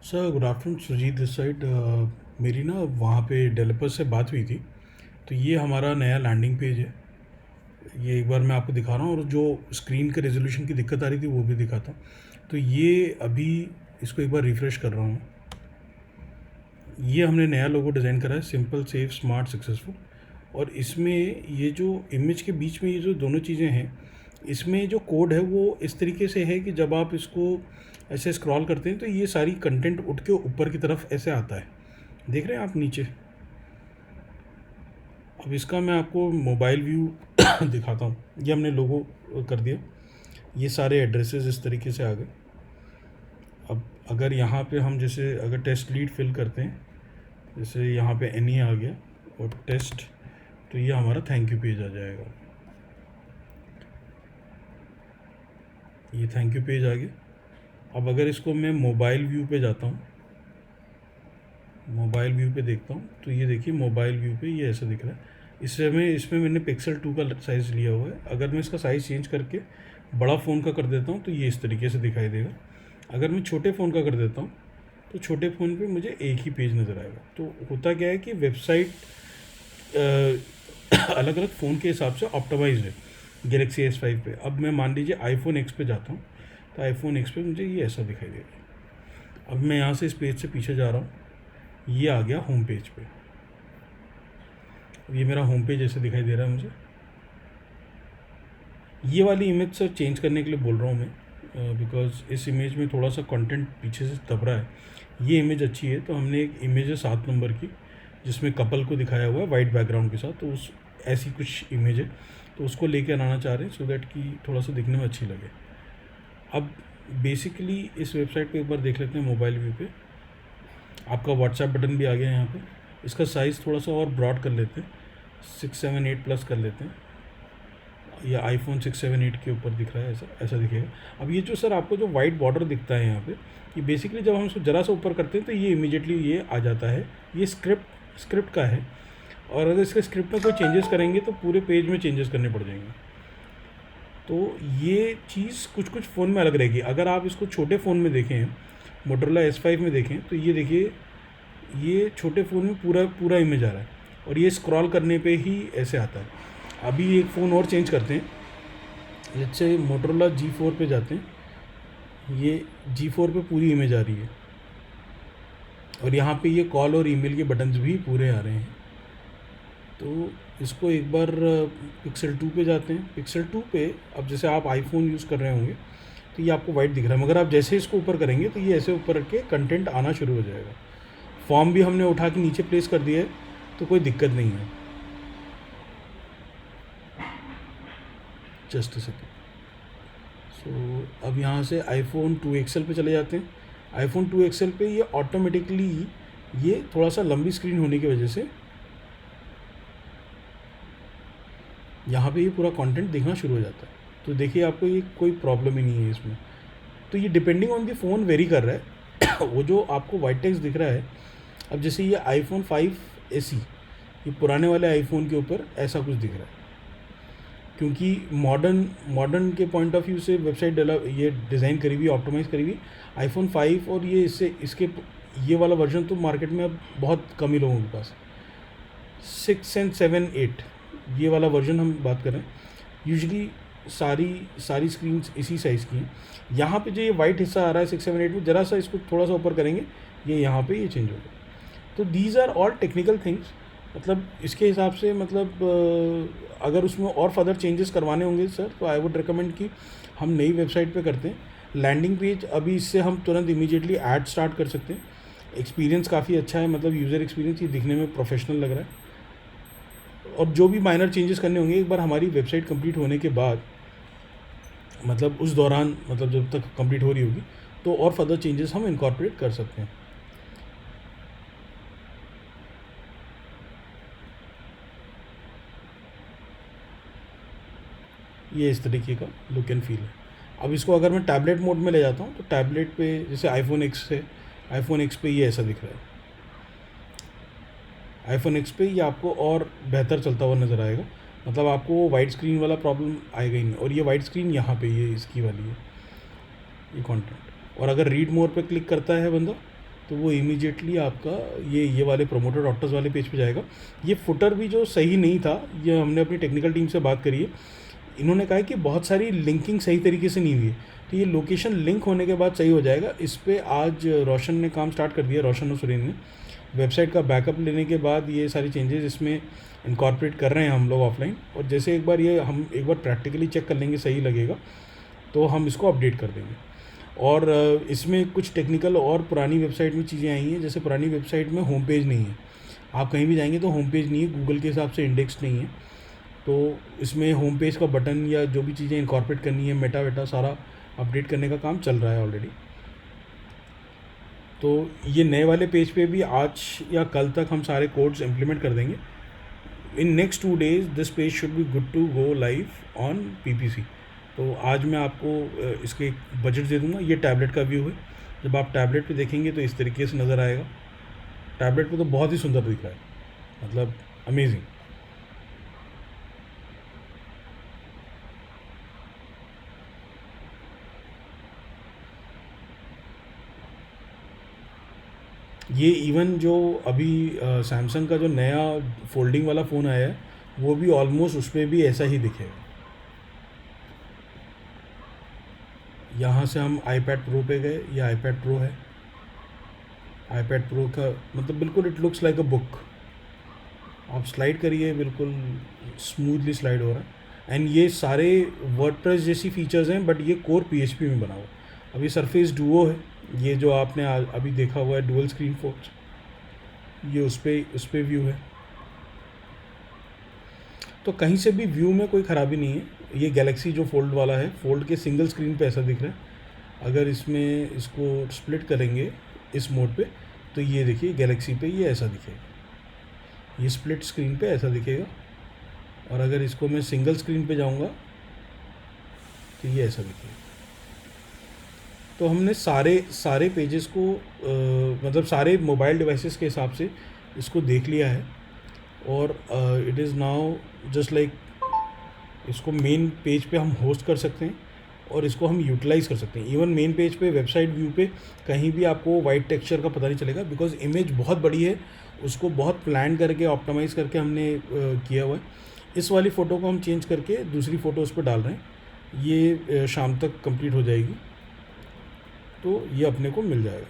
Sir good afternoon, Sujeet this side. मेरी ना वहाँ पे डेवलपर से बात हुई थी। तो ये हमारा नया लैंडिंग पेज है। ये एक बार मैं आपको दिखा रहा हूँ, और जो स्क्रीन के रेजोल्यूशन की दिक्कत आ रही थी वो भी दिखाता हूँ। तो ये अभी इसको एक बार रिफ़्रेश कर रहा हूँ। ये हमने नया लोगो डिज़ाइन करा है, सिंपल सेफ स्मार्ट सक्सेसफुल। और इसमें ये जो इमेज के बीच में ये जो दोनों चीज़ें हैं, इसमें जो कोड है वो इस तरीके से है कि जब आप इसको ऐसे स्क्रॉल करते हैं तो ये सारी कंटेंट उठ के ऊपर की तरफ ऐसे आता है। देख रहे हैं आप नीचे। अब इसका मैं आपको मोबाइल व्यू दिखाता हूँ। ये हमने लोगो कर दिया। ये सारे एड्रेसेस इस तरीके से आ गए। अब अगर यहाँ पे हम जैसे अगर टेस्ट लीड फिल करते हैं, जैसे यहाँ पे एनी आ गया और टेस्ट, तो ये हमारा थैंक यू पेज आ जाएगा। ये थैंक यू पेज आ गया। अब अगर इसको मैं मोबाइल व्यू पे जाता हूँ, मोबाइल व्यू पे देखता हूँ, तो ये देखिए मोबाइल व्यू पे ये ऐसा दिख रहा है। इसमें मैंने पिक्सल 2 का साइज़ लिया हुआ है। अगर मैं इसका साइज़ चेंज करके बड़ा फ़ोन का कर देता हूँ तो ये इस तरीके से दिखाई देगा। अगर मैं छोटे फ़ोन का कर देता हूँ तो छोटे फ़ोन पे मुझे एक ही पेज नज़र आएगा। तो होता क्या है कि वेबसाइट अलग अलग फ़ोन के हिसाब से ऑप्टिमाइज है गैलेक्सी S5 पे। अब मैं मान लीजिए आईफोन X पे जाता हूँ, तो आईफोन X पे मुझे ये ऐसा दिखाई देगा। अब मैं यहाँ से इस पेज से पीछे जा रहा हूँ, ये आ गया होम पेज पे। ये मेरा होम पेज ऐसे दिखाई दे रहा है मुझे। ये वाली इमेज सर चेंज करने के लिए बोल रहा हूँ मैं, बिकॉज इस इमेज में थोड़ा सा कंटेंट पीछे से दब रहा है। ये इमेज अच्छी है, तो हमने एक इमेज है 7 नंबर की, जिसमें कपल को दिखाया हुआ है वाइट बैकग्राउंड के साथ। तो उस ऐसी कुछ इमेज है, तो उसको लेकर आना चाह रहे हैं सो दैट कि थोड़ा सा दिखने में अच्छी लगे। अब बेसिकली इस वेबसाइट पे एक बार देख लेते हैं मोबाइल व्यू पे। आपका व्हाट्सएप बटन भी आ गया है यहाँ पे। इसका साइज़ थोड़ा सा और ब्रॉड कर लेते हैं, 6, 7, 8 प्लस कर लेते हैं। या आईफोन 6, 7, 8 के ऊपर दिख रहा है, ऐसा ऐसा दिखेगा। अब ये जो सर आपको जो वाइट बॉर्डर दिखता है यहाँ पे, ये बेसिकली जब हम इसको ज़रा सा ऊपर करते हैं तो ये इमीडिएटली ये आ जाता है। ये स्क्रिप्ट का है, और अगर इसके स्क्रिप्ट में कोई चेंजेस करेंगे तो पूरे पेज में चेंजेस करने पड़ जाएंगे। तो ये चीज़ कुछ कुछ फ़ोन में अलग रहेगी। अगर आप इसको छोटे फ़ोन में देखें, मोटरोला S5 में देखें, तो ये देखिए ये छोटे फ़ोन में पूरा पूरा इमेज आ रहा है, और ये स्क्रॉल करने पे ही ऐसे आता है। अभी एक फ़ोन और चेंज करते हैं, जैसे मोटरोला G4 पे जाते हैं। ये G4 पे पूरी इमेज आ रही है, और यहाँ पे ये कॉल और ईमेल के बटन्स भी पूरे आ रहे हैं। तो इसको एक बार पिक्सल 2 पे जाते हैं। पिक्सल 2 पे अब जैसे आप आईफोन यूज़ कर रहे होंगे तो ये आपको वाइट दिख रहा है, मगर आप जैसे इसको ऊपर करेंगे तो ये ऐसे ऊपर रख के कंटेंट आना शुरू हो जाएगा। फॉर्म भी हमने उठा के नीचे प्लेस कर दिया है, तो कोई दिक्कत नहीं है। Just second. सो अब यहाँ से आईफोन 2 एक्सएल पे चले जाते हैं। आईफोन 2 एक्सएल पे ये ऑटोमेटिकली, ये थोड़ा सा लंबी स्क्रीन होने की वजह से यहाँ पे ये पूरा कंटेंट दिखना शुरू हो जाता है। तो देखिए आपको ये कोई प्रॉब्लम ही नहीं है इसमें। तो ये depending on the phone very कर रहा है। वो जो आपको वाइट टेक्स्ट दिख रहा है, अब जैसे ये आईफोन 5 SE, ये पुराने वाले आईफोन के ऊपर ऐसा कुछ दिख रहा है, क्योंकि मॉडर्न के पॉइंट ऑफ व्यू से वेबसाइट ये डिज़ाइन करी हुई, ऑप्टिमाइज़ करी हुई आईफोन 5, और ये इसके ये वाला वर्जन तो मार्केट में अब बहुत कम ही लोगों के पास। 6 and 7, 8 ये वाला वर्जन हम बात करें, यूजली सारी स्क्रीन्स इसी साइज़ की हैं। यहाँ पे जो ये वाइट हिस्सा आ रहा है 6, 7, 8 में, ज़रा सा इसको थोड़ा सा ऊपर करेंगे, ये यहाँ पे ये चेंज होगा। तो these are all technical things. मतलब इसके हिसाब से, मतलब अगर उसमें और फर्दर चेंजेस करवाने होंगे सर, तो आई वुड रिकमेंड कि हम नई वेबसाइट पे करते हैं। लैंडिंग पेज अभी इससे हम तुरंत इमीडिएटली ऐड स्टार्ट कर सकते हैं। एक्सपीरियंस काफ़ी अच्छा है, मतलब यूज़र एक्सपीरियंस ये दिखने में प्रोफेशनल लग रहा है। और जो भी माइनर चेंजेस करने होंगे एक बार हमारी वेबसाइट कंप्लीट होने के बाद, मतलब उस दौरान, मतलब जब तक कंप्लीट हो रही होगी, तो और फर्दर चेंजेस हम इनकॉर्पोरेट कर सकते हैं। ये इस तरीके का लुक एंड फील है। अब इसको अगर मैं टैबलेट मोड में ले जाता हूँ, तो टैबलेट पे जैसे आईफोन X है, आईफोन X पे ये ऐसा दिख रहा है। आईफोन X पे ये आपको और बेहतर चलता हुआ नज़र आएगा, मतलब आपको वो वाइट स्क्रीन वाला प्रॉब्लम आएगा ही नहीं। और ये वाइट स्क्रीन यहाँ पे ये इसकी वाली है, ये कंटेंट। और अगर रीड मोर पे क्लिक करता है बंदा, तो वो इमीडिएटली आपका ये वाले प्रोमोटर डॉक्टर्स वाले पेज पे जाएगा। ये फुटर भी जो सही नहीं था, ये हमने अपनी टेक्निकल टीम से बात करी है, इन्होंने कहा है कि बहुत सारी लिंकिंग सही तरीके से नहीं हुई है, तो ये लोकेशन लिंक होने के बाद सही हो जाएगा। इस पर आज रोशन ने काम स्टार्ट कर दिया, रोशन और सुरेंद्र ने। वेबसाइट का बैकअप लेने के बाद ये सारी चेंजेस इसमें इनकॉर्पोरेट कर रहे हैं हम लोग ऑफलाइन, और जैसे हम एक बार प्रैक्टिकली चेक कर लेंगे सही लगेगा तो हम इसको अपडेट कर देंगे। और इसमें कुछ टेक्निकल और पुरानी वेबसाइट में चीज़ें आई हैं, जैसे पुरानी वेबसाइट में होम पेज नहीं है, आप कहीं भी जाएंगे तो होम पेज नहीं है, गूगल के हिसाब से इंडेक्स नहीं है। तो इसमें होम पेज का बटन या जो भी चीज़ें इनकॉर्पोरेट करनी है, मेटा वेटा सारा अपडेट करने का काम चल रहा है ऑलरेडी। तो ये नए वाले पेज पे भी आज या कल तक हम सारे कोड्स इम्प्लीमेंट कर देंगे। In next 2 days this page should be good to go live on PPC। तो आज मैं आपको इसके बजट दे दूंगा। ये टैबलेट का व्यू है, जब आप टैबलेट पे देखेंगे तो इस तरीके से नज़र आएगा। टैबलेट पे तो बहुत ही सुंदर दिख रहा है, मतलब अमेजिंग। ये इवन जो अभी सैमसंग का जो नया फोल्डिंग वाला फ़ोन आया है, वो भी ऑलमोस्ट उस पर भी ऐसा ही दिखेगा। यहाँ से हम iPad Pro पे गए, ये iPad Pro है। iPad Pro का मतलब बिल्कुल it looks like a book. आप स्लाइड करिए, बिल्कुल स्मूथली स्लाइड हो रहा है। एंड ये सारे वर्डप्रेस जैसी फीचर्स हैं, बट ये कोर PHP में बना हुआ। अभी सरफेस डुओ है, ये जो आपने अभी देखा हुआ है डुअल स्क्रीन फोर्स, ये उस पर व्यू है। तो कहीं से भी व्यू में कोई ख़राबी नहीं है। ये गैलेक्सी जो फोल्ड वाला है, फोल्ड के सिंगल स्क्रीन पे ऐसा दिख रहा है। अगर इसमें इसको स्प्लिट करेंगे इस मोड पे, तो ये देखिए गैलेक्सी पे ये ऐसा दिखेगा, ये स्प्लिट स्क्रीन पे ऐसा दिखेगा। और अगर इसको मैं सिंगल स्क्रीन पे जाऊंगा तो ये ऐसा दिखेगा। तो हमने सारे पेजेस को मतलब सारे मोबाइल डिवाइसेस के हिसाब से इसको देख लिया है। और it is now just like इसको मेन पेज पे हम होस्ट कर सकते हैं और इसको हम यूटिलाइज़ कर सकते हैं। इवन मेन पेज पे वेबसाइट व्यू पे कहीं भी आपको वाइट टेक्सचर का पता नहीं चलेगा, बिकॉज इमेज बहुत बड़ी है, उसको बहुत प्लान करके ऑप्टिमाइज़ करके हमने किया हुआ है। इस वाली फ़ोटो को हम चेंज करके दूसरी फ़ोटो उस पर डाल रहे हैं। ये शाम तक कंप्लीट हो जाएगी, तो ये अपने को मिल जाएगा।